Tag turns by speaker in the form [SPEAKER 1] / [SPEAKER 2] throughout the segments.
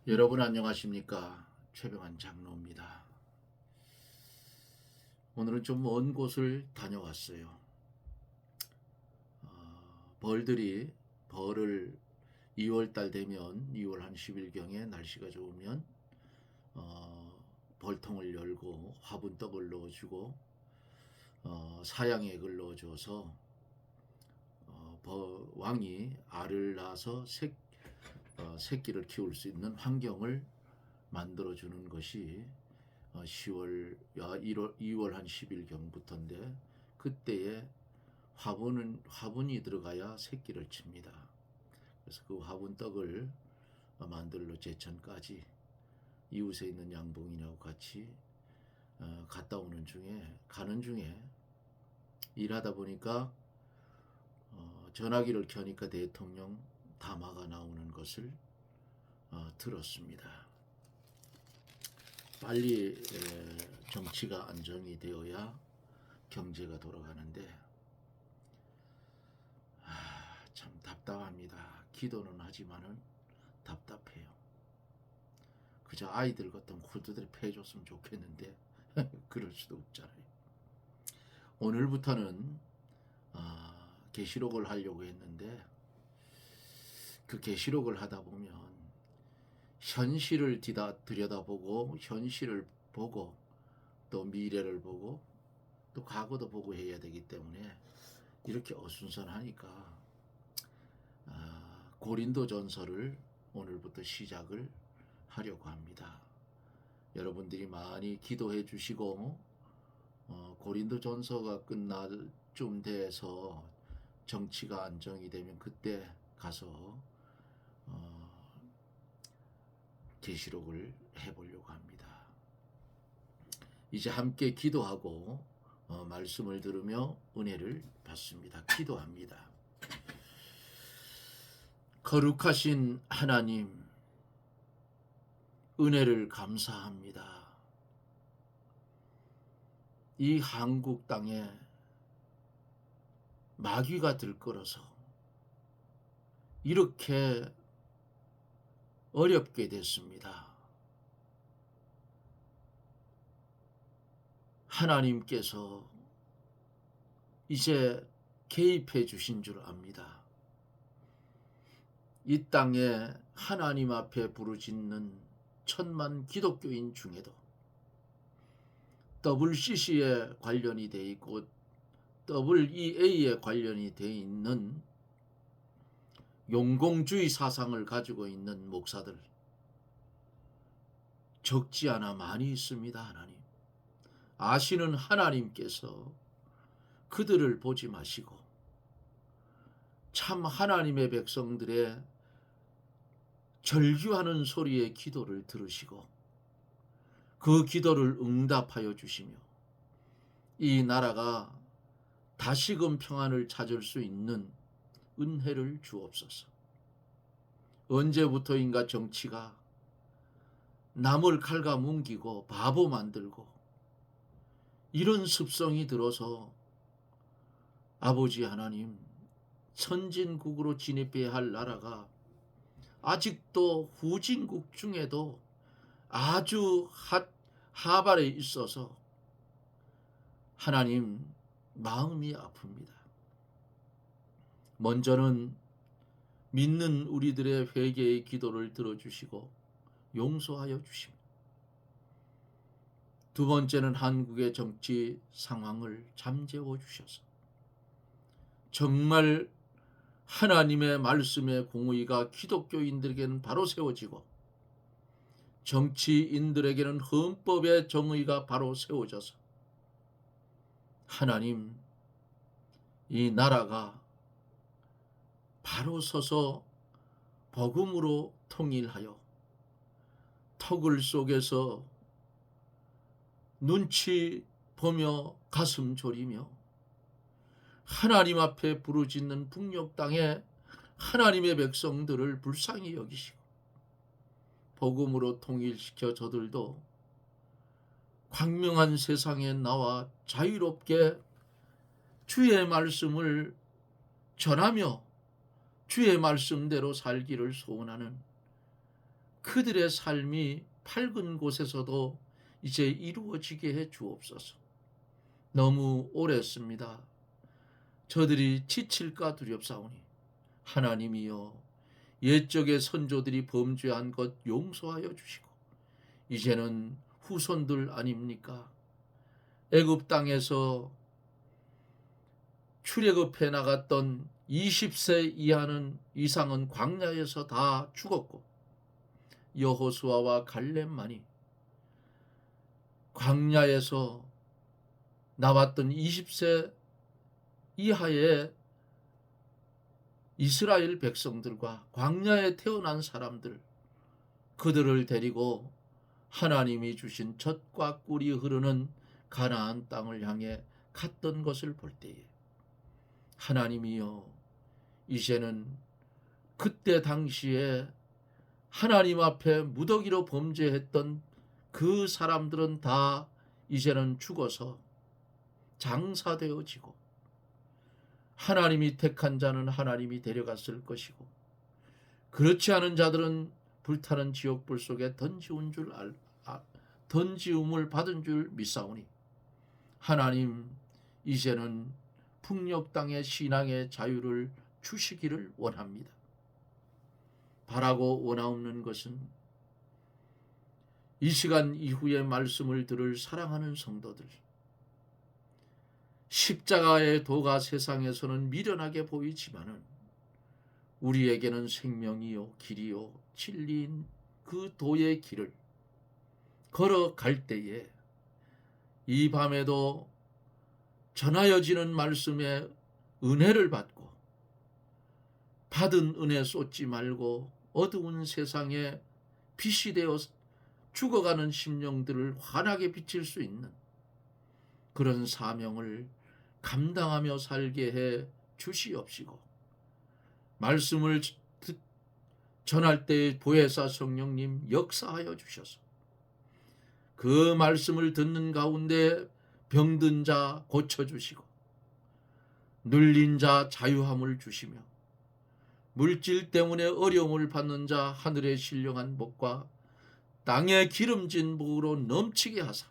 [SPEAKER 1] 여러분 안녕하십니까? 최병환 장로입니다. 오늘은 좀 먼 곳을 다녀왔어요. 벌을 2월달 되면 2월 한 10일경에 날씨가 좋으면 벌통을 열고 화분떡을 넣어주고 사양액을 넣어줘서 왕이 알을 낳아서 새끼를 키울 수 있는 환경을 만들어주는 것이 2월 한 10일경부터인데, 그때에 화분이 들어가야 새끼를 칩니다. 그래서 그 화분떡을 만들러 제천까지 이웃에 있는 양봉이냐고 같이 가는 중에 일하다 보니까 전화기를 켜니까 대통령 담화가 나오는 것을 들었습니다. 빨리 정치가 안정이 되어야 경제가 돌아가는데 참 답답합니다. 기도는 하지만은 답답해요. 그저 아이들 같은 후드들 패줬으면 좋겠는데 그럴 수도 없잖아요. 오늘부터는 계시록을 하려고 했는데, 그 계시록을 하다 보면 현실을 들여다보고 현실을 보고 또 미래를 보고 또 과거도 보고 해야 되기 때문에 이렇게 어순선하니까 고린도전서를 오늘부터 시작을 하려고 합니다. 여러분들이 많이 기도해 주시고 고린도전서가 끝날 쯤 돼서 정치가 안정이 되면 그때 가서 계시록을 해보려고 합니다. 이제 함께 기도하고 말씀을 들으며 은혜를 받습니다. 기도합니다. 거룩하신 하나님, 은혜를 감사합니다. 이 한국 땅에 마귀가 들끓어서 이렇게 어렵게 됐습니다. 하나님께서 이제 개입해 주신 줄 압니다. 이 땅에 하나님 앞에 부르짖는 천만 기독교인 중에도 WCC에 관련이 돼 있고 WEA에 관련이 돼 있는 용공주의 사상을 가지고 있는 목사들 적지 않아 많이 있습니다. 하나님, 아시는 하나님께서 그들을 보지 마시고 참 하나님의 백성들의 절규하는 소리의 기도를 들으시고 그 기도를 응답하여 주시며 이 나라가 다시금 평안을 찾을 수 있는 은혜를 주옵소서. 언제부터인가 정치가 남을 갉아뭉기고 바보 만들고 이런 습성이 들어서 아버지 하나님, 선진국으로 진입해야 할 나라가 아직도 후진국 중에도 아주 하발에 있어서 하나님 마음이 아픕니다. 먼저는 믿는 우리들의 회개의 기도를 들어주시고 용서하여 주시고, 두 번째는 한국의 정치 상황을 잠재워 주셔서 정말 하나님의 말씀의 공의가 기독교인들에게는 바로 세워지고 정치인들에게는 헌법의 정의가 바로 세워져서 하나님, 이 나라가 바로 서서 복음으로 통일하여 터글 속에서 눈치 보며 가슴 졸이며 하나님 앞에 부르짖는 북녘 땅에 하나님의 백성들을 불쌍히 여기시고 복음으로 통일시켜 저들도 광명한 세상에 나와 자유롭게 주의 말씀을 전하며 주의 말씀대로 살기를 소원하는 그 그들의 삶이 밝은 곳에서도 이제 이루어지게 해 주옵소서. 너무 오래했습니다. 저들이 지칠까 두렵사오니 하나님이여 옛적의 선조들이 범죄한 것 용서하여 주시고 이제는 후손들 아닙니까? 애굽 땅에서 출애굽해 나갔던 20세 이상은 광야에서 다 죽었고 여호수아와 갈렙만이 광야에서 나왔던 20세 이하의 이스라엘 백성들과 광야에 태어난 사람들, 그들을 데리고 하나님이 주신 젖과 꿀이 흐르는 가나안 땅을 향해 갔던 것을 볼 때에 하나님이여 이제는 그때 당시에 하나님 앞에 무더기로 범죄했던 그 사람들은 다 이제는 죽어서 장사되어지고 하나님이 택한 자는 하나님이 데려갔을 것이고 그렇지 않은 자들은 불타는 지옥불 속에 던지움을 받은 줄 믿사오니 하나님 이제는 북녘 땅의 신앙의 자유를 주시기를 원합니다. 바라고 원하옵는 것은 이 시간 이후에 말씀을 들을 사랑하는 성도들, 십자가의 도가 세상에서는 미련하게 보이지만은 우리에게는 생명이요 길이요 진리인 그 도의 길을 걸어갈 때에 이 밤에도 전하여지는 말씀에 은혜를 받고 받은 은혜 쏟지 말고 어두운 세상에 빛이 되어 죽어가는 심령들을 환하게 비칠 수 있는 그런 사명을 감당하며 살게 해 주시옵시고 말씀을 전할 때 보혜사 성령님 역사하여 주셔서 그 말씀을 듣는 가운데 병든 자 고쳐주시고 눌린 자 자유함을 주시며 물질 때문에 어려움을 받는 자 하늘의 신령한 복과 땅의 기름진 복으로 넘치게 하사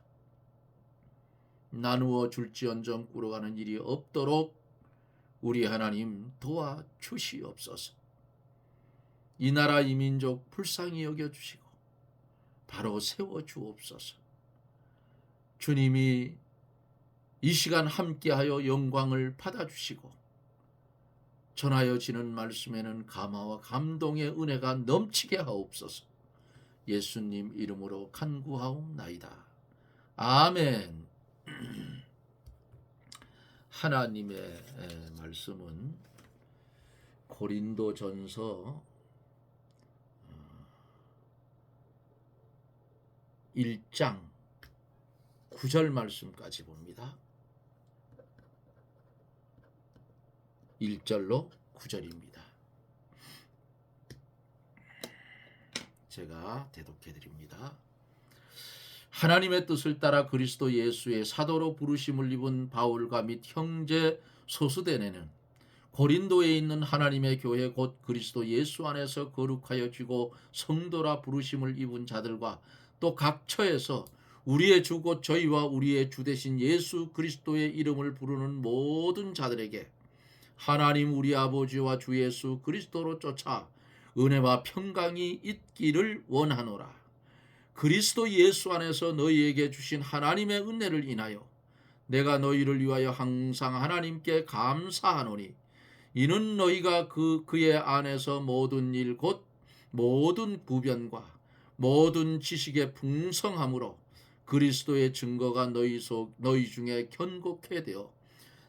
[SPEAKER 1] 나누어 줄지언정 꾸러가는 일이 없도록 우리 하나님 도와주시옵소서. 이 나라 이 민족 불쌍히 여겨주시고 바로 세워주옵소서. 주님이 이 시간 함께하여 영광을 받아주시고 전하여지는 말씀에는 감화와 감동의 은혜가 넘치게 하옵소서. 예수님 이름으로 간구하옵나이다. 아멘. 하나님의 말씀은 고린도전서 1장 9절 말씀까지 봅니다. 1절로 9절입니다. 제가 대독해 드립니다. 하나님의 뜻을 따라 그리스도 예수의 사도로 부르심을 입은 바울과 및 형제 소스데네는 고린도에 있는 하나님의 교회 곧 그리스도 예수 안에서 거룩하여 지고 성도라 부르심을 입은 자들과 또 각 처에서 우리의 주 곧 저희와 우리의 주 되신 예수 그리스도의 이름을 부르는 모든 자들에게 하나님 우리 아버지와 주 예수 그리스도로 쫓아 은혜와 평강이 있기를 원하노라. 그리스도 예수 안에서 너희에게 주신 하나님의 은혜를 인하여 내가 너희를 위하여 항상 하나님께 감사하노니 이는 너희가 그의 안에서 모든 일 곧 모든 부변과 모든 지식의 풍성함으로 그리스도의 증거가 너희 중에 견고케 되어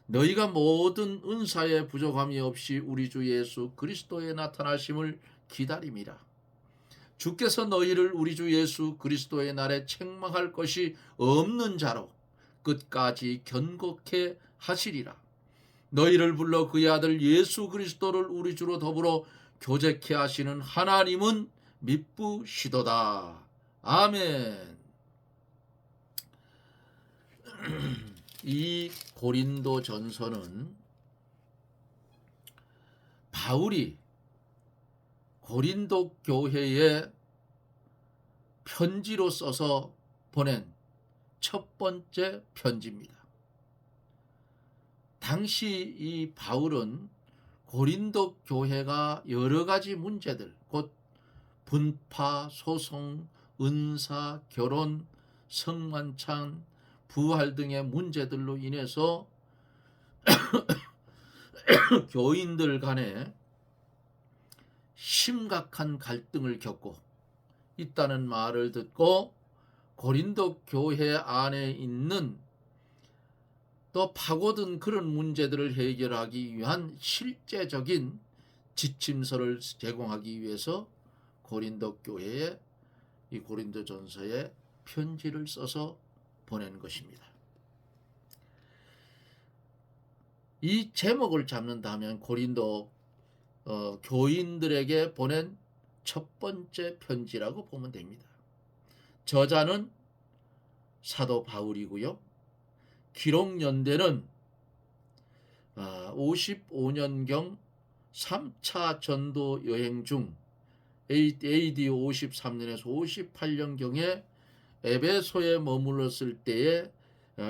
[SPEAKER 1] 너희가 모든 은사에 부족함이 없이 우리 주 예수 그리스도의 나타나심을 기다림이라. 주께서 너희를 우리 주 예수 그리스도의 날에 책망할 것이 없는 자로 끝까지 견고케 하시리라. 너희를 불러 그의 아들 예수 그리스도를 우리 주로 더불어 교제케 하시는 하나님은 미쁘시도다. 아멘. 이 고린도 전서는 바울이 고린도 교회에 편지로 써서 보낸 첫 번째 편지입니다. 당시 이 바울은 고린도 교회가 여러 가지 문제들, 곧 분파, 소송, 은사, 결혼, 성만찬, 부활 등의 문제들로 인해서 교인들 간에 심각한 갈등을 겪고 있다는 말을 듣고 고린도 교회 안에 있는 또 파고든 그런 문제들을 해결하기 위한 실제적인 지침서를 제공하기 위해서 고린도 교회에 이 고린도전서에 편지를 써서 보낸 것입니다. 이 제목을 잡는다면 고린도 교인들에게 보낸 첫 번째 편지라고 보면 됩니다. 저자는 사도 바울이고요. 기록 연대는 55년경 3차 전도 여행 중 AD 53년에서 58년경에 에베소에 머물렀을 때에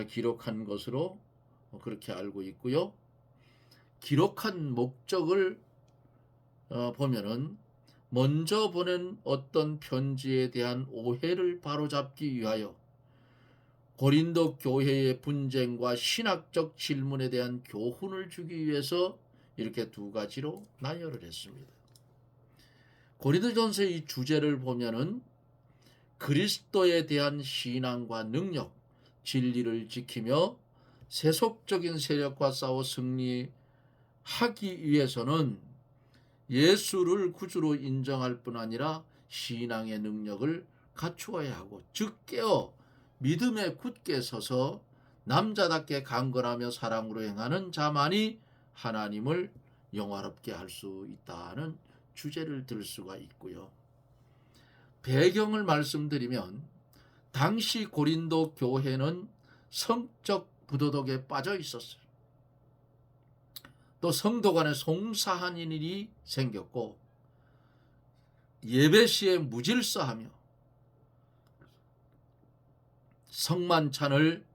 [SPEAKER 1] 기록한 것으로 그렇게 알고 있고요. 기록한 목적을 보면은 먼저 보낸 어떤 편지에 대한 오해를 바로잡기 위하여 고린도 교회의 분쟁과 신학적 질문에 대한 교훈을 주기 위해서 이렇게 두 가지로 나열을 했습니다. 고린도전서의 이 주제를 보면은 그리스도에 대한 신앙과 능력, 진리를 지키며 세속적인 세력과 싸워 승리하기 위해서는 예수를 구주로 인정할 뿐 아니라 신앙의 능력을 갖추어야 하고, 즉 깨어 믿음에 굳게 서서 남자답게 강건하며 사랑으로 행하는 자만이 하나님을 영화롭게 할 수 있다는 주제를 들 수가 있고요. 배경을 말씀드리면 당시 고린도 교회는 성적 부도덕에 빠져 있었어요. 또 성도 간에 송사한 일이 생겼고 예배 시에 무질서하며 성만찬을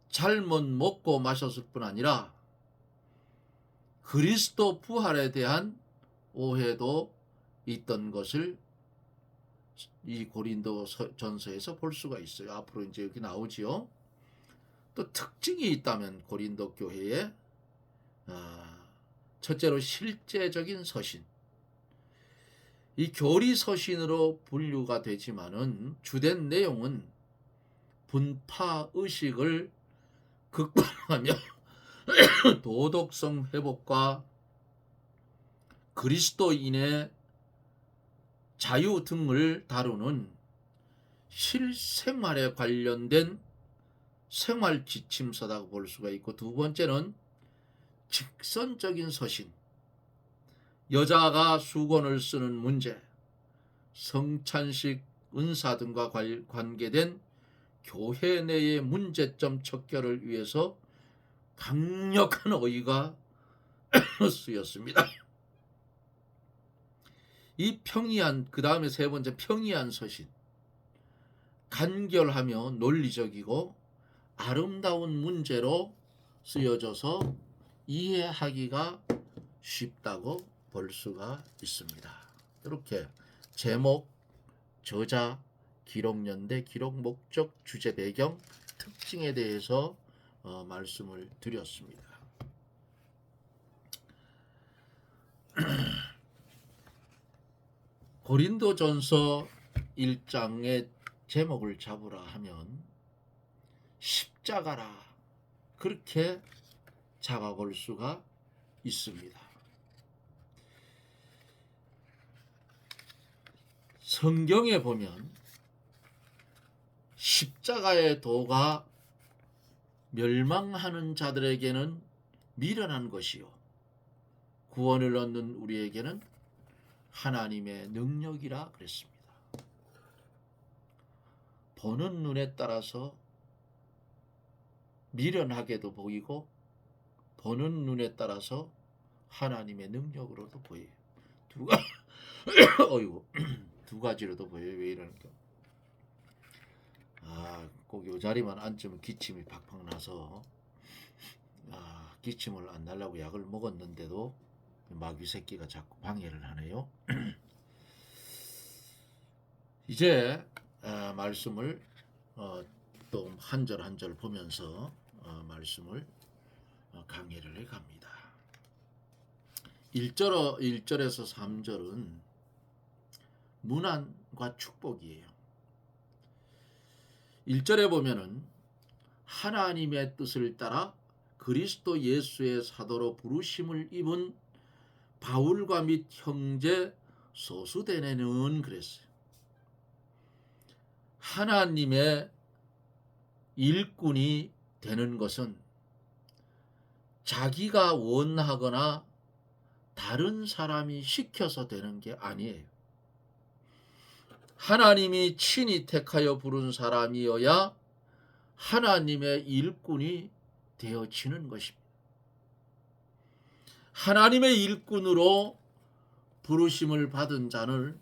[SPEAKER 1] 잘못 먹고 마셨을 뿐 아니라 그리스도 부활에 대한 오해도 있던 것을 이 고린도 전서에서 볼 수가 있어요. 앞으로 이제 여기 나오지요. 또 특징이 있다면 고린도 교회에 첫째로 실제적인 서신, 이 교리 서신으로 분류가 되지만은 주된 내용은 분파 의식을 극복하며 도덕성 회복과 그리스도인의 자유 등을 다루는 실생활에 관련된 생활 지침서라고 볼 수가 있고, 두 번째는 직선적인 서신, 여자가 수건을 쓰는 문제, 성찬식, 은사 등과 관계된 교회 내의 문제점 척결을 위해서 강력한 어휘가 쓰였습니다. 이 평이한, 그 다음에 세 번째 평이한 서신, 간결하며 논리적이고 아름다운 문제로 쓰여져서 이해하기가 쉽다고 볼 수가 있습니다. 이렇게 제목, 저자, 기록 연대, 기록 목적, 주제 배경, 특징에 대해서 말씀을 드렸습니다. 고린도전서 1장의 제목을 잡으라 하면 십자가라, 그렇게 잡아볼 수가 있습니다. 성경에 보면 십자가의 도가 멸망하는 자들에게는 미련한 것이요 구원을 얻는 우리에게는 하나님의 능력이라 그랬습니다. 보는 눈에 따라서 미련하게도 보이고 보는 눈에 따라서 하나님의 능력으로도 보여요. 두 가지로도 보여요. 왜 이러는가? 꼭 요 자리만 앉으면 기침이 팍팍 나서 기침을 안 날라고 약을 먹었는데도 마귀 새끼가 자꾸 방해를 하네요. 이제 말씀을 또 한 절 한 절 보면서 말씀을 강의를 해갑니다. 1절에서 3절은 문안과 축복이에요. 1절에 보면은 하나님의 뜻을 따라 그리스도 예수의 사도로 부르심을 입은 바울과 및 형제 소수대네는 그랬어요. 하나님의 일꾼이 되는 것은 자기가 원하거나 다른 사람이 시켜서 되는 게 아니에요. 하나님이 친히 택하여 부른 사람이어야 하나님의 일꾼이 되어지는 것입니다. 하나님의 일꾼으로 부르심을 받은 자는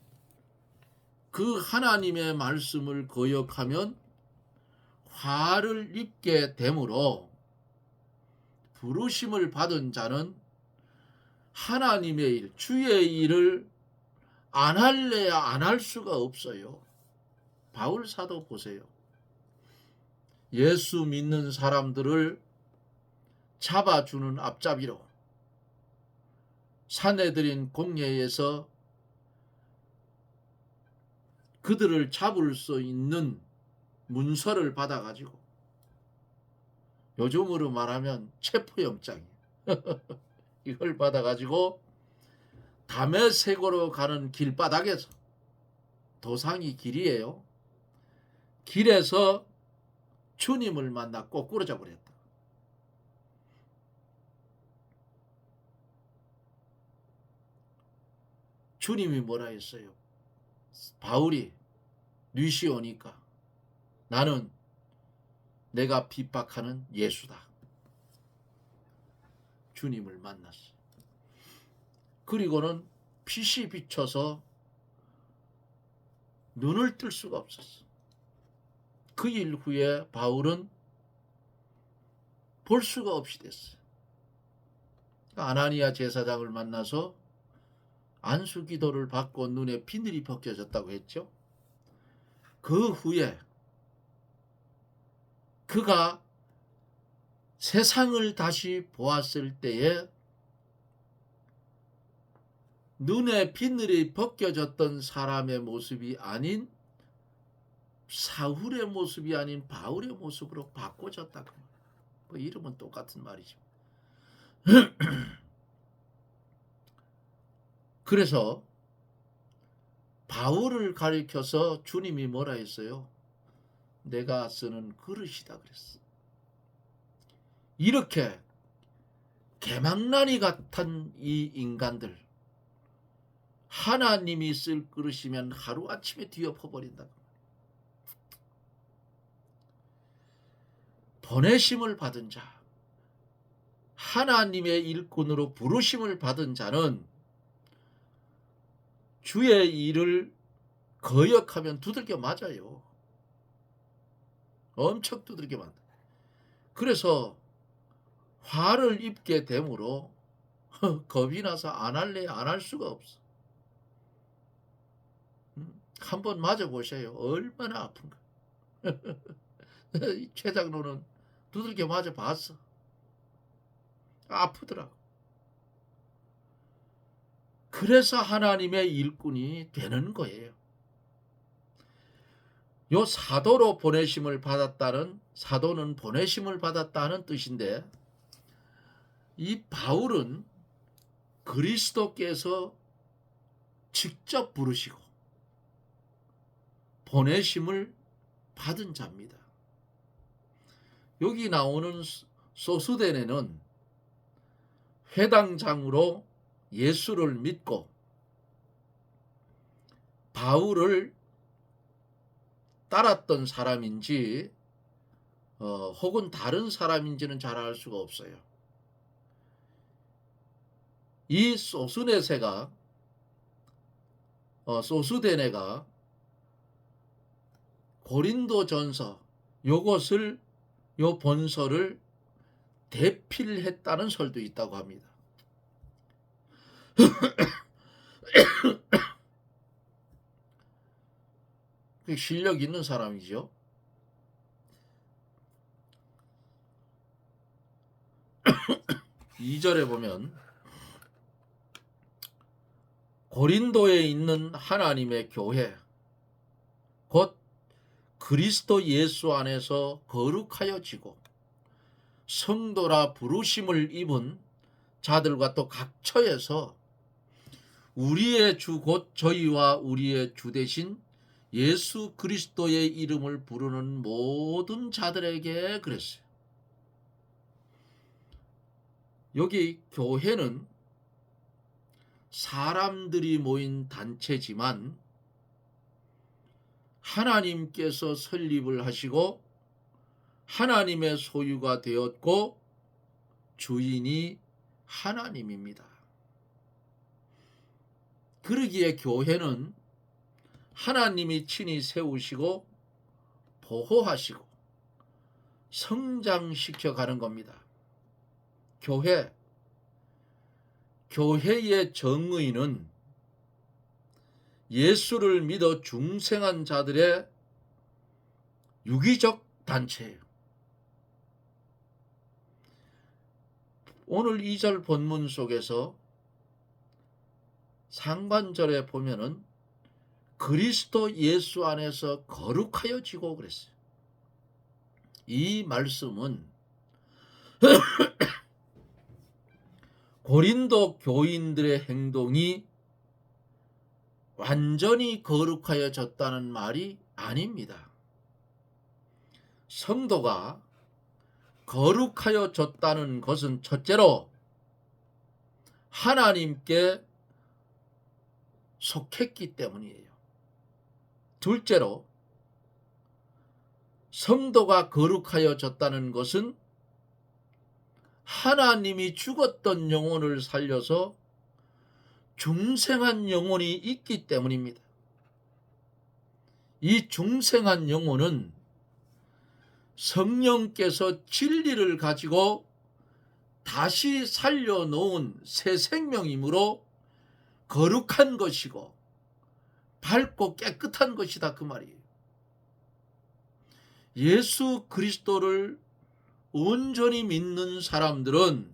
[SPEAKER 1] 그 하나님의 말씀을 거역하면 화를 입게 되므로 부르심을 받은 자는 하나님의 일, 주의 일을 안 할래야 안 할 수가 없어요. 바울 사도 보세요. 예수 믿는 사람들을 잡아주는 앞잡이로 사내들인 공회에서 그들을 잡을 수 있는 문서를 받아가지고 요즘으로 말하면 체포영장이에요. 이걸 받아가지고 다메섹으로 가는 길바닥에서 도상이 길이에요. 길에서 주님을 만나 거꾸로 잡으랬다. 주님이 뭐라 했어요? 바울이 뉘시 오니까 나는 내가 핍박하는 예수다. 주님을 만났어. 그리고는 빛이 비쳐서 눈을 뜰 수가 없었어. 그 일 후에 바울은 볼 수가 없이 됐어요. 아나니아 제사장을 만나서 안수 기도를 받고 눈에 비늘이 벗겨졌다고 했죠. 그 후에 그가 세상을 다시 보았을 때에 눈에 비늘이 벗겨졌던 사람의 모습이 아닌 사울의 모습이 아닌 바울의 모습으로 바꿔졌다고. 뭐 이름은 똑같은 말이죠. 그래서 바울을 가리켜서 주님이 뭐라 했어요? 내가 쓰는 그릇이다 그랬어. 이렇게 개망나니 같은 이 인간들 하나님이 쓸 그릇이면 하루아침에 뒤엎어버린다. 보내심을 받은 자, 하나님의 일꾼으로 부르심을 받은 자는 주의 일을 거역하면 두들겨 맞아요. 엄청 두들겨 맞아. 그래서 화를 입게 되므로 겁이 나서 안 할래 안 할 수가 없어. 한번 맞아보세요. 얼마나 아픈가. 최 장로는 두들겨 맞아 봤어. 아프더라고. 그래서 하나님의 일꾼이 되는 거예요. 요 사도로 보내심을 받았다는, 사도는 보내심을 받았다는 뜻인데, 이 바울은 그리스도께서 직접 부르시고 보내심을 받은 자입니다. 여기 나오는 소수데네는 회당장으로 예수를 믿고 바울을 따랐던 사람인지 혹은 다른 사람인지는 잘 알 수가 없어요. 이 소수데네가 고린도전서 요것을 요 본서를 대필했다는 설도 있다고 합니다. 실력 있는 사람이죠. 이 절에 보면 고린도에 있는 하나님의 교회 곧 그리스도 예수 안에서 거룩하여지고 성도라 부르심을 입은 자들과 또 각처에서 우리의 주 곧 저희와 우리의 주 되신 예수 그리스도의 이름을 부르는 모든 자들에게 그랬어요. 여기 교회는 사람들이 모인 단체지만 하나님께서 설립을 하시고 하나님의 소유가 되었고 주인이 하나님입니다. 그러기에 교회는 하나님이 친히 세우시고 보호하시고 성장시켜 가는 겁니다. 교회의 정의는 예수를 믿어 중생한 자들의 유기적 단체예요. 오늘 2절 본문 속에서 상반절에 보면은 그리스도 예수 안에서 거룩하여지고 그랬어요. 이 말씀은 고린도 교인들의 행동이 완전히 거룩하여졌다는 말이 아닙니다. 성도가 거룩하여졌다는 것은 첫째로 하나님께 속했기 때문이에요. 둘째로 성도가 거룩하여졌다는 것은 하나님이 죽었던 영혼을 살려서 중생한 영혼이 있기 때문입니다. 이 중생한 영혼은 성령께서 진리를 가지고 다시 살려놓은 새 생명이므로 거룩한 것이고 밝고 깨끗한 것이다 그 말이에요. 예수 그리스도를 온전히 믿는 사람들은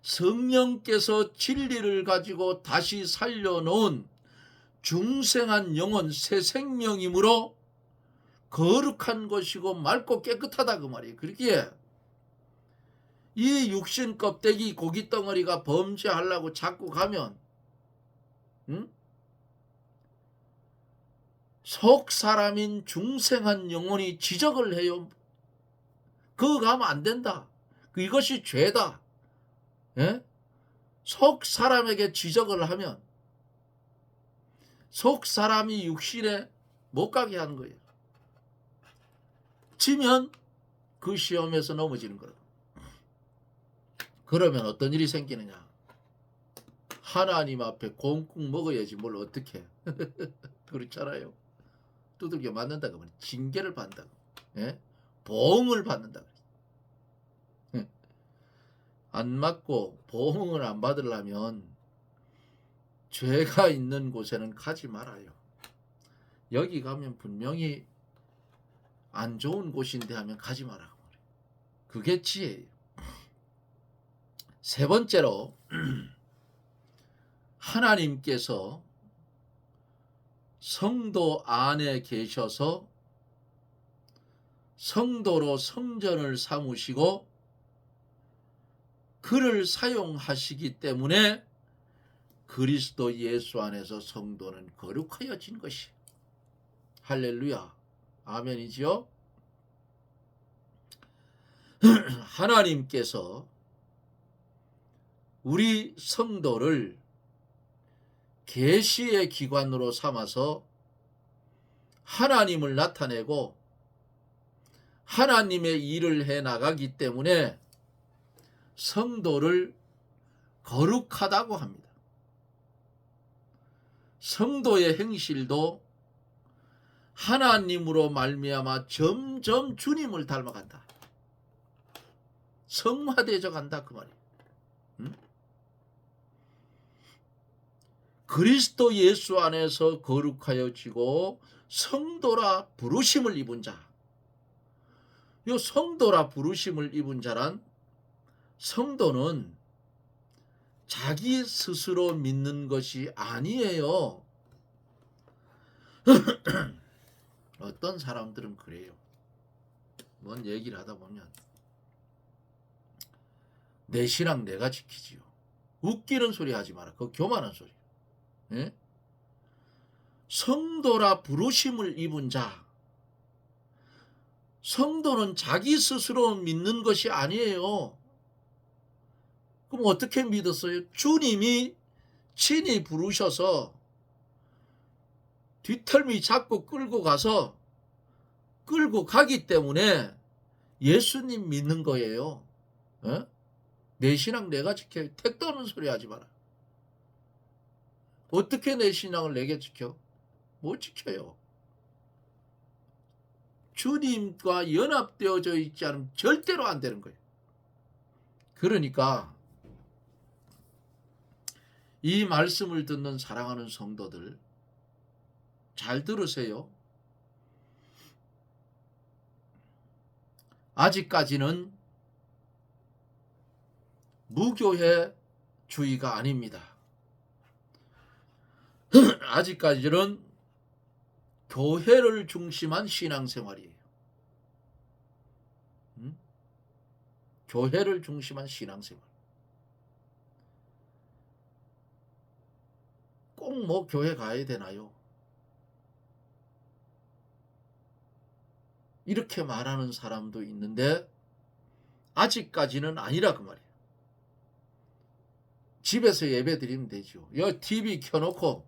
[SPEAKER 1] 성령께서 진리를 가지고 다시 살려놓은 중생한 영혼 새 생명이므로 거룩한 것이고 맑고 깨끗하다 그 말이에요. 그렇기에 이 육신 껍데기 고기 덩어리가 범죄하려고 자꾸 가면 속 사람인 중생한 영혼이 지적을 해요. 그거 가면 안 된다. 이것이 죄다. 예? 속 사람에게 지적을 하면 속 사람이 육신에 못 가게 하는 거예요. 지면 그 시험에서 넘어지는 거예요. 그러면 어떤 일이 생기느냐? 하나님 앞에 꽁꽁 먹어야지 뭘 어떻게 그렇잖아요. 두들겨 맞는다고 하면 징계를 받는다고. 예? 보응을 받는다고. 안 맞고 보응을 안 받으려면 죄가 있는 곳에는 가지 말아요. 여기 가면 분명히 안 좋은 곳인데 하면 가지 말라고. 그게 지혜예요. 세 번째로 하나님께서 성도 안에 계셔서 성도로 성전을 삼으시고 그를 사용하시기 때문에 그리스도 예수 안에서 성도는 거룩하여진 것이. 할렐루야. 아멘이지요. 하나님께서 우리 성도를 계시의 기관으로 삼아서 하나님을 나타내고 하나님의 일을 해 나가기 때문에 성도를 거룩하다고 합니다. 성도의 행실도 하나님으로 말미암아 점점 주님을 닮아간다. 성화되져 간다 그 말이에요. 응? 그리스도 예수 안에서 거룩하여지고 성도라 부르심을 입은 자. 이 성도라 부르심을 입은 자란, 성도는 자기 스스로 믿는 것이 아니에요. 어떤 사람들은 그래요. 뭔 얘기를 하다 보면 내 신앙 내가 지키지요. 웃기는 소리 하지 마라. 그거 교만한 소리. 예? 성도라 부르심을 입은 자. 성도는 자기 스스로 믿는 것이 아니에요. 그럼 어떻게 믿었어요? 주님이 친히 부르셔서 뒤털미 잡고 끌고 가기 때문에 예수님 믿는 거예요. 어? 내 신앙 내가 지켜. 택도 없는 소리 하지 마라. 어떻게 내 신앙을 내게 지켜? 못 지켜요. 주님과 연합되어져 있지 않으면 절대로 안 되는 거예요. 그러니까 이 말씀을 듣는 사랑하는 성도들, 잘 들으세요. 아직까지는 무교회주의가 아닙니다. 아직까지는 교회를 중심한 신앙생활이에요. 교회를 중심한 신앙생활. 꼭 뭐 교회 가야 되나요? 이렇게 말하는 사람도 있는데 아직까지는 아니라 그 말이에요. 집에서 예배 드리면 되죠. 여 TV 켜놓고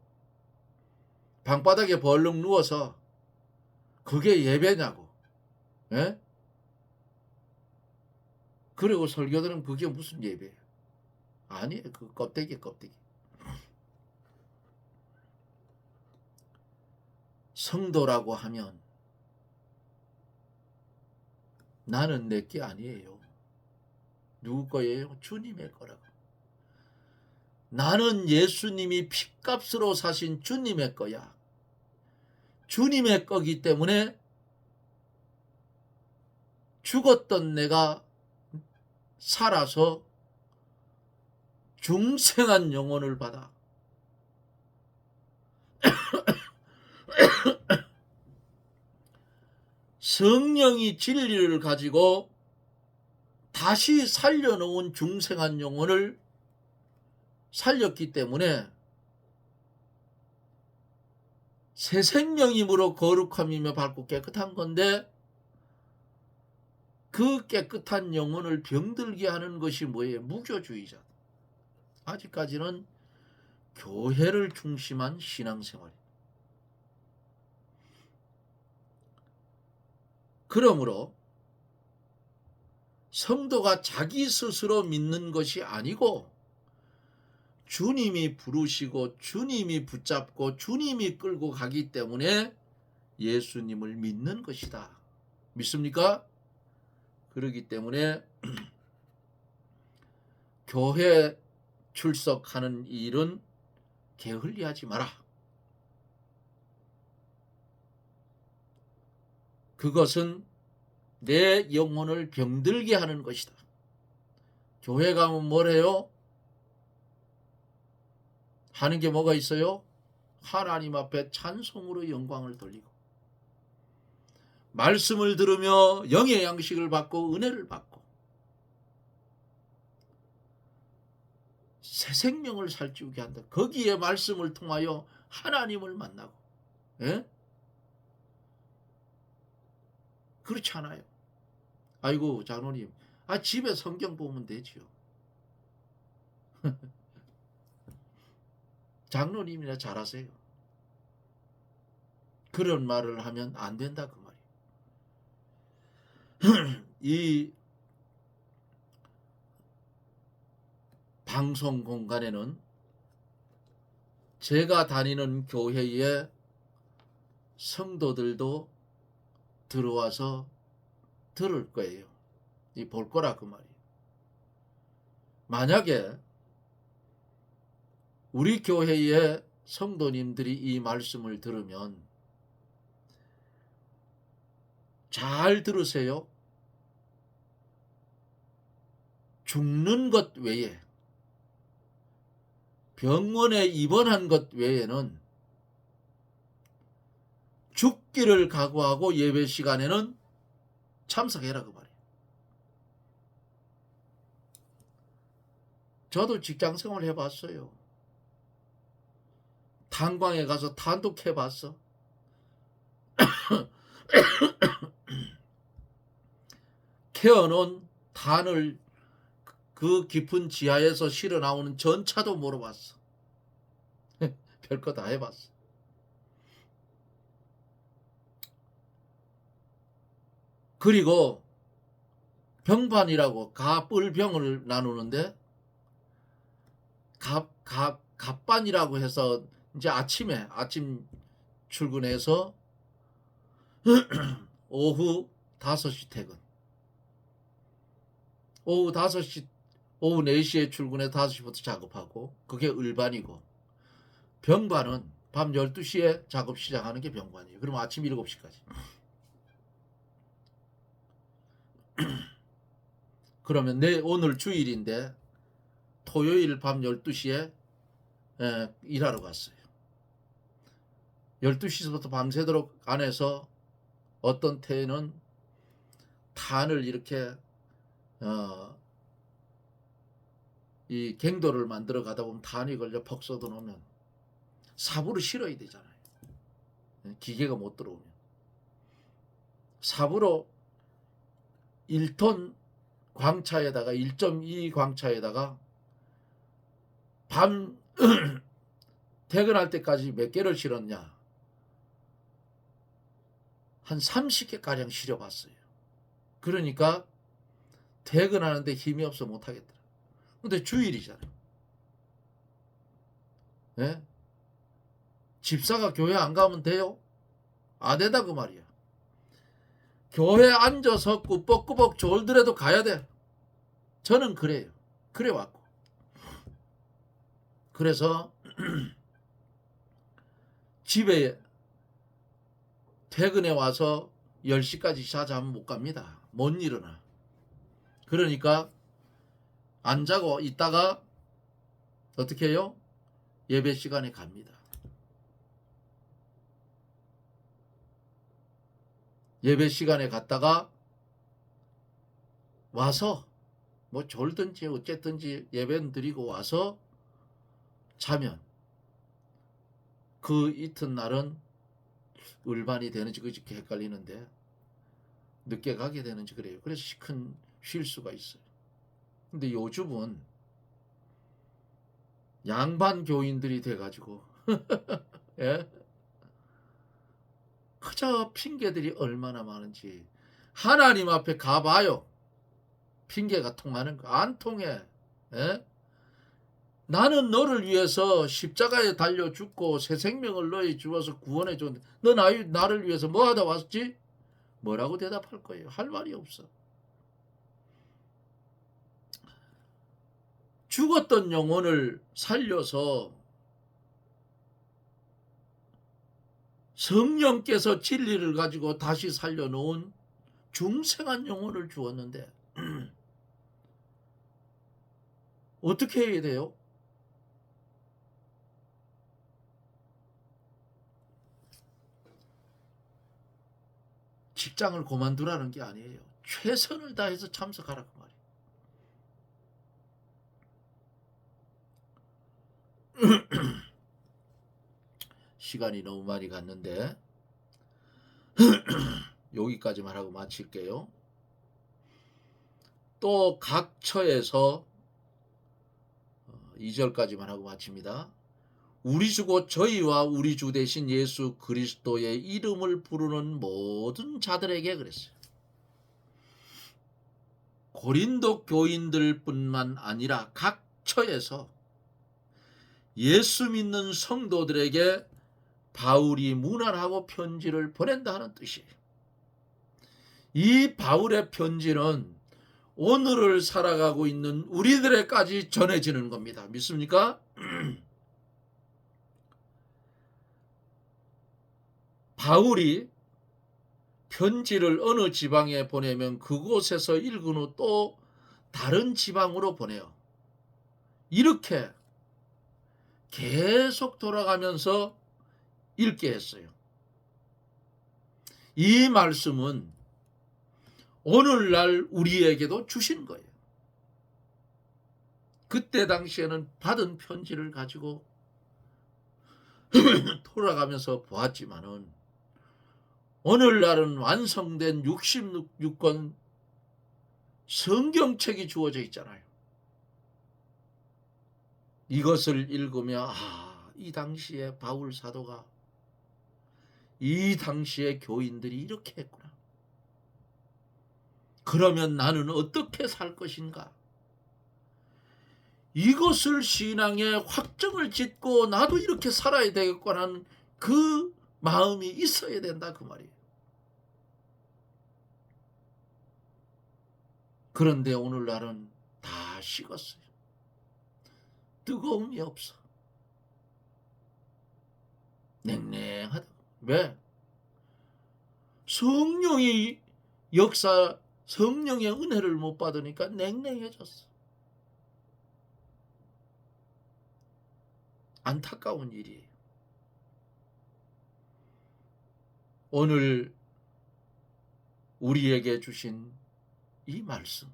[SPEAKER 1] 방바닥에 벌렁 누워서 그게 예배냐고. 예? 그리고 설교들은 그게 무슨 예배예요? 아니에요. 그 껍데기. 성도라고 하면 나는 내 게 아니에요. 누구 거예요? 주님의 거라고. 나는 예수님이 핏값으로 사신 주님의 거야. 주님의 거기 때문에 죽었던 내가 살아서 중생한 영혼을 받아 성령이 진리를 가지고 다시 살려놓은 중생한 영혼을 살렸기 때문에 새 생명임으로 거룩함이며 밝고 깨끗한 건데, 그 깨끗한 영혼을 병들게 하는 것이 뭐예요? 무교주의자. 아직까지는 교회를 중심한 신앙생활입니다. 그러므로 성도가 자기 스스로 믿는 것이 아니고 주님이 부르시고 주님이 붙잡고 주님이 끌고 가기 때문에 예수님을 믿는 것이다. 믿습니까? 그렇기 때문에 교회 출석하는 일은 게을리하지 마라. 그것은 내 영혼을 병들게 하는 것이다. 교회 가면 뭘 해요? 하는 게 뭐가 있어요? 하나님 앞에 찬송으로 영광을 돌리고, 말씀을 들으며 영의 양식을 받고 은혜를 받고, 새 생명을 살찌우게 한다. 거기에 말씀을 통하여 하나님을 만나고. 예? 그렇지 않아요. 아이고 장로님, 집에 성경 보면 되지요. 장로님이나 잘하세요. 그런 말을 하면 안 된다 그 말이에요. 이 방송 공간에는 제가 다니는 교회에 성도들도 들어와서 들을 거예요. 이 볼 거라 그 말이에요. 만약에 우리 교회의 성도님들이 이 말씀을 들으면 잘 들으세요. 죽는 것 외에, 병원에 입원한 것 외에는 죽기를 각오하고 예배 시간에는 참석해라 그 말이에요. 저도 직장생활 해봤어요. 탄광에 가서 탄독해봤어. 캐어놓은 탄을 그 깊은 지하에서 실어 나오는 전차도 몰아봤어. 별거 다 해봤어. 그리고 병반이라고 뿔병을 나누는데 갑반이라고 해서 이제 아침 출근해서 오후 5시 퇴근. 오후 4시에 출근해 5시부터 작업하고, 그게 을반이고, 병반은 밤 12시에 작업 시작하는 게 병반이에요. 그럼 아침 7시까지. 그러면 오늘 주일인데 토요일 밤 12시에 일하러 갔어요. 12시부터 밤새도록 안에서 어떤 태는 탄을 이렇게 이 갱도를 만들어 가다 보면 탄이 걸려 퍽 쏟아 놓으면 삽으로 실어야 되잖아요. 기계가 못 들어오면. 삽으로 1톤 광차에다가 1.2 광차에다가 밤 퇴근할 때까지 몇 개를 실었냐? 한 30개가량 실어봤어요. 그러니까 퇴근하는데 힘이 없어 못하겠더라. 근데 주일이잖아요. 네? 집사가 교회 안 가면 돼요? 안 된다 그 말이야. 교회 앉아서 꾸벅꾸벅 졸더라도 가야 돼. 저는 그래요. 그래 왔고. 그래서 집에 퇴근해 와서 10시까지 자자면 못 갑니다. 못 일어나. 그러니까 안 자고 있다가 어떻게 해요? 예배 시간에 갑니다. 예배 시간에 갔다가 와서 뭐 졸든지 어쨌든지 예배는 드리고 와서 자면 그 이튿날은 을반이 되는지 그렇게 헷갈리는데 늦게 가게 되는지 그래요. 그래서 시큰 쉴 수가 있어요. 근데 요즘은 양반 교인들이 돼가지고 예? 그저 핑계들이 얼마나 많은지. 하나님 앞에 가봐요. 핑계가 통하는 거 안 통해. 예? 나는 너를 위해서 십자가에 달려 죽고 새 생명을 너에 주어서 구원해 줬는데 너 나를 위해서 뭐 하다 왔지? 뭐라고 대답할 거예요? 할 말이 없어. 죽었던 영혼을 살려서 성령께서 진리를 가지고 다시 살려놓은 중생한 영혼을 주었는데 어떻게 해야 돼요? 직장을 그만두라는 게 아니에요. 최선을 다해서 참석하라 그 말이에요. 시간이 너무 많이 갔는데 여기까지만 하고 마칠게요. 또 각 처에서 2절까지만 하고 마칩니다. 우리 주 곧 저희와 우리 주 대신 예수 그리스도의 이름을 부르는 모든 자들에게 그랬어요. 고린도 교인들뿐만 아니라 각 처에서 예수 믿는 성도들에게 바울이 무난하고 편지를 보낸다 하는 뜻이에요. 이 바울의 편지는 오늘을 살아가고 있는 우리들에까지 전해지는 겁니다. 믿습니까? 바울이 편지를 어느 지방에 보내면 그곳에서 읽은 후 또 다른 지방으로 보내요. 이렇게 계속 돌아가면서 읽게 했어요. 이 말씀은 오늘날 우리에게도 주신 거예요. 그때 당시에는 받은 편지를 가지고 돌아가면서 보았지만은 오늘날은 완성된 66권 성경책이 주어져 있잖아요. 이것을 읽으며 이 당시에 바울 사도가 이 당시에 교인들이 이렇게 했구나. 그러면 나는 어떻게 살 것인가? 이것을 신앙의 확정을 짓고 나도 이렇게 살아야 되겠구나 하는 그 마음이 있어야 된다 그 말이에요. 그런데 오늘날은 다 식었어요. 뜨거움이 없어. 냉랭하다. 왜? 성령의 역사, 성령의 은혜를 못 받으니까 냉랭해졌어. 안타까운 일이에요. 오늘 우리에게 주신 이 말씀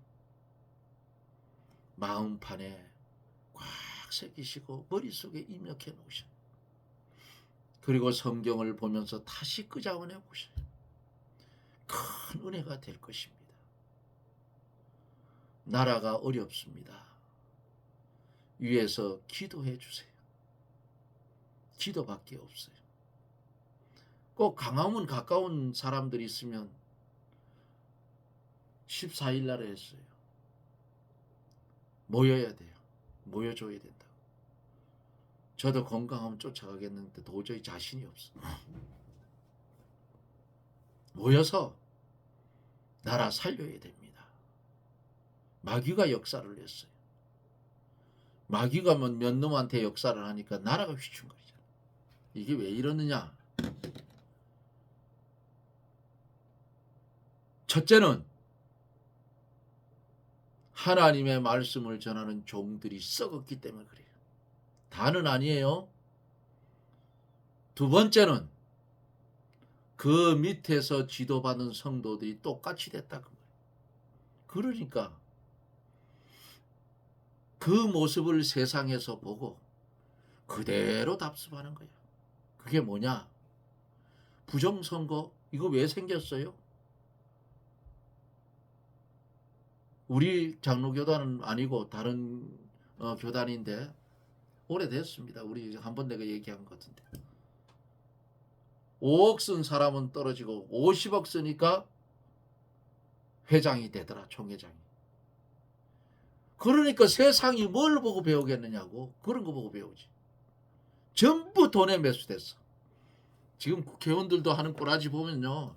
[SPEAKER 1] 마음판에 꽉 새기시고 머릿속에 입력해 놓으셔요. 그리고 성경을 보면서 다시 끄자원해 보셔요. 큰 은혜가 될 것입니다. 나라가 어렵습니다. 위에서 기도해 주세요. 기도밖에 없어요. 꼭 강화문 가까운 사람들이 있으면 14일 날에 했어요. 모여야 돼요. 모여줘야 된다. 저도 건강하면 쫓아가겠는데 도저히 자신이 없어. 모여서 나라 살려야 됩니다. 마귀가 역사를 했어요. 마귀가 몇 놈한테 역사를 하니까 나라가 휘청거리잖아. 이게 왜 이러느냐? 첫째는 하나님의 말씀을 전하는 종들이 썩었기 때문에 그래요. 다는 아니에요. 두 번째는 그 밑에서 지도받은 성도들이 똑같이 됐다 그 말이에요. 그러니까 그 모습을 세상에서 보고 그대로 답습하는 거야. 그게 뭐냐? 부정선거 이거 왜 생겼어요? 우리 장로교단은 아니고 다른 교단인데 오래됐습니다. 우리 한번 내가 얘기한 것 같은데 5억 쓴 사람은 떨어지고 50억 쓰니까 회장이 되더라. 총회장이. 그러니까 세상이 뭘 보고 배우겠느냐고. 그런 거 보고 배우지. 전부 돈에 매수됐어. 지금 국회의원들도 하는 꼬라지 보면요.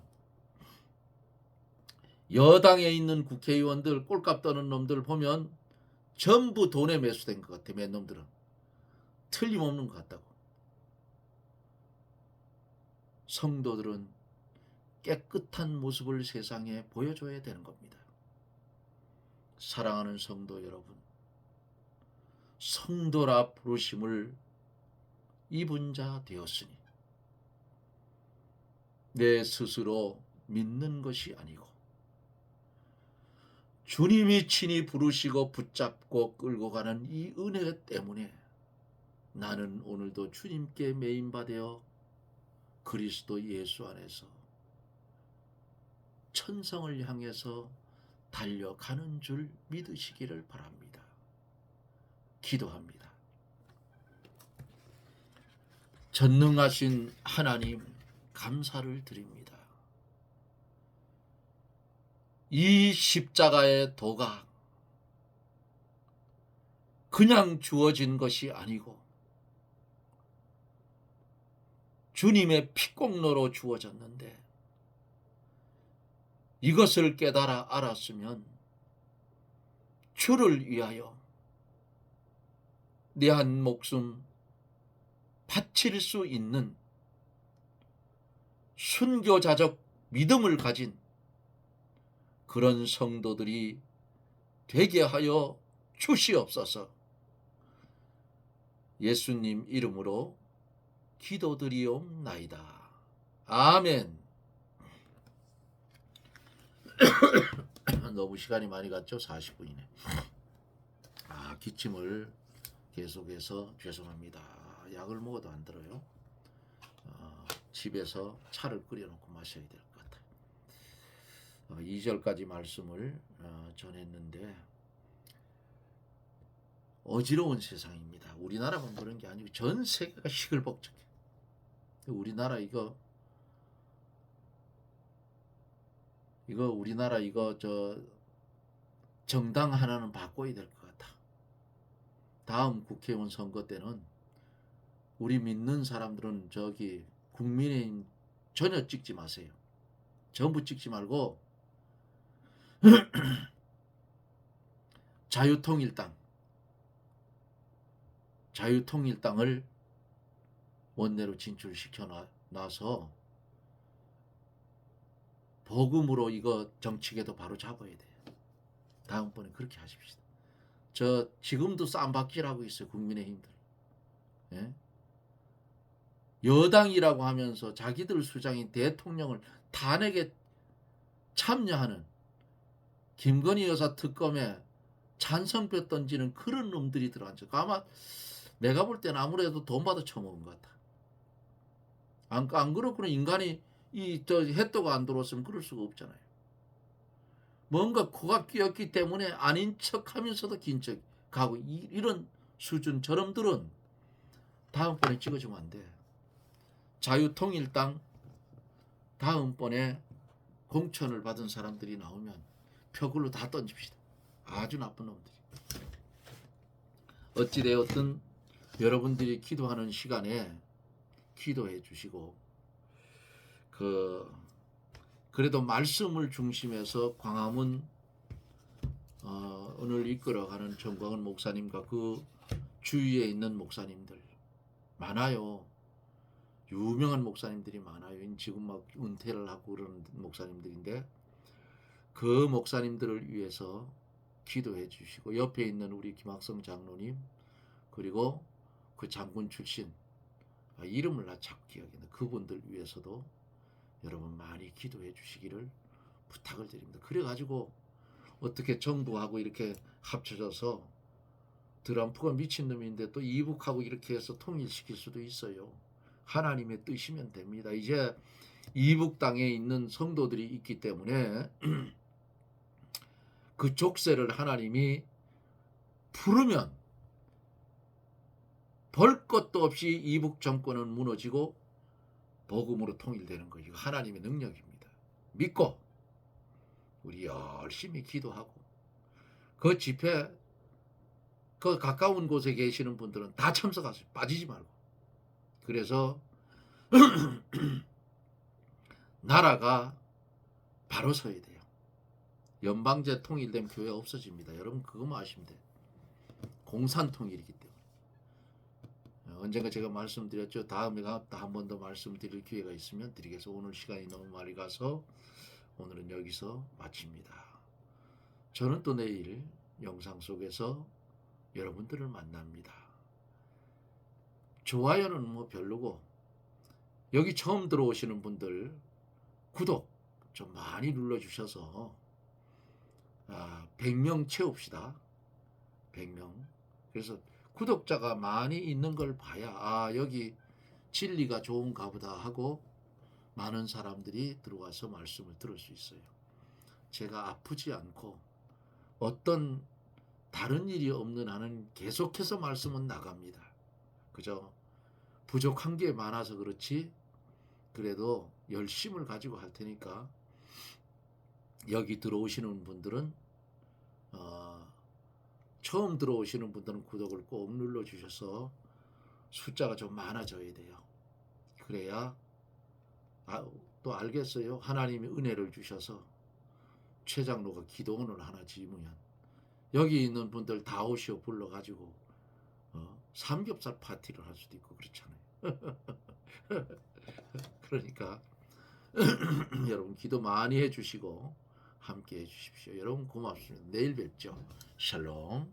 [SPEAKER 1] 여당에 있는 국회의원들 꼴값 떠는 놈들 보면 전부 돈에 매수된 것 같아. 몇 놈들은. 틀림없는 것 같다고. 성도들은 깨끗한 모습을 세상에 보여줘야 되는 겁니다. 사랑하는 성도 여러분, 성도라 부르심을 입은 자 되었으니 내 스스로 믿는 것이 아니고 주님이 친히 부르시고 붙잡고 끌고 가는 이 은혜 때문에 나는 오늘도 주님께 메인받아 그리스도 예수 안에서 천성을 향해서 달려가는 줄 믿으시기를 바랍니다. 기도합니다. 전능하신 하나님 감사를 드립니다. 이 십자가의 도가 그냥 주어진 것이 아니고 주님의 피공로로 주어졌는데 이것을 깨달아 알았으면 주를 위하여 내 한 목숨 바칠 수 있는 순교자적 믿음을 가진 그런 성도들이 되게 하여 주시옵소서. 예수님 이름으로 기도드리옵나이다. 아멘. 너무 시간이 많이 갔죠? 40분이네. 기침을 계속해서 죄송합니다. 약을 먹어도 안 들어요. 집에서 차를 끓여놓고 마셔야 될 것 같아요. 2절까지 말씀을 전했는데 어지러운 세상입니다. 우리나라만 그런 게 아니고 전 세계가 시끌벅적해. 우리나라 우리나라 정당 하나는 바꿔야 될 것 같아. 다음 국회의원 선거 때는 우리 믿는 사람들은 국민의힘 전혀 찍지 마세요. 전부 찍지 말고 자유통일당을 원내로 진출시켜 놔서 복음으로 이거 정치계도 바로 잡아야 돼요. 다음번에 그렇게 하십시다. 지금도 쌈박질하고 있어요. 국민의힘들. 예? 여당이라고 하면서 자기들 수장인 대통령을 탄핵에 참여하는 김건희 여사 특검에 찬성표 던지는 그런 놈들이 들어앉아. 아마 내가 볼 때는 아무래도 돈 받아 처먹은 것 같아. 안 그렇구나. 인간이 햇도가 안 들어왔으면 그럴 수가 없잖아요. 뭔가 코가 끼었기 때문에 아닌 척하면서도 긴 척 가고 이런 수준 저놈들은 다음번에 찍어주면 안 돼. 자유통일당 다음번에 공천을 받은 사람들이 나오면 표글로 다 던집시다. 아주 나쁜 놈들이. 어찌되었든 여러분들이 기도하는 시간에 기도해 주시고 그래도 말씀을 중심해서 광화문 오늘 이끌어가는 정광훈 목사님과 그 주위에 있는 목사님들 많아요. 유명한 목사님들이 많아요. 지금 막 은퇴를 하고 그러는 목사님들인데 그 목사님들을 위해서 기도해 주시고 옆에 있는 우리 김학성 장로님 그리고 그 장군 출신 이름을 나 자꾸 기억했는데 그분들 위해서도 여러분 많이 기도해 주시기를 부탁을 드립니다. 그래가지고 어떻게 정부하고 이렇게 합쳐져서 트럼프가 미친놈인데 또 이북하고 이렇게 해서 통일시킬 수도 있어요. 하나님의 뜻이면 됩니다. 이제 이북 땅에 있는 성도들이 있기 때문에 그 족쇄를 하나님이 풀으면 볼 것도 없이 이북 정권은 무너지고 복음으로 통일되는 거예요. 하나님의 능력입니다. 믿고 우리 열심히 기도하고 그 집회 그 가까운 곳에 계시는 분들은 다 참석하세요. 빠지지 말고. 그래서 나라가 바로 서야 돼요. 연방제 통일된 교회 없어집니다. 여러분 그거만 아시면 돼요. 공산 통일이기 때문에. 언젠가 제가 말씀드렸죠. 다음에 한 번 더 말씀드릴 기회가 있으면 드리겠습니다. 오늘 시간이 너무 많이 가서 오늘은 여기서 마칩니다. 저는 또 내일 영상 속에서 여러분들을 만납니다. 좋아요는 뭐 별로고 여기 처음 들어오시는 분들 구독 좀 많이 눌러주셔서 100명 채웁시다. 100명. 그래서 구독자가 많이 있는 걸 봐야 여기 진리가 좋은가 보다 하고 많은 사람들이 들어와서 말씀을 들을 수 있어요. 제가 아프지 않고 어떤 다른 일이 없는 한은 계속해서 말씀은 나갑니다. 그저 부족한 게 많아서 그렇지 그래도 열심을 가지고 할 테니까 여기 들어오시는 분들은 처음 들어오시는 분들은 구독을 꼭 눌러주셔서 숫자가 좀 많아져야 돼요. 그래야 또 알겠어요. 하나님이 은혜를 주셔서 최 장로가 기도원을 하나 지으면 여기 있는 분들 다 오시어 불러가지고 삼겹살 파티를 할 수도 있고 그렇잖아요. 그러니까 여러분 기도 많이 해주시고 함께 해주십시오. 여러분 고맙습니다. 내일 뵙죠. 샬롬.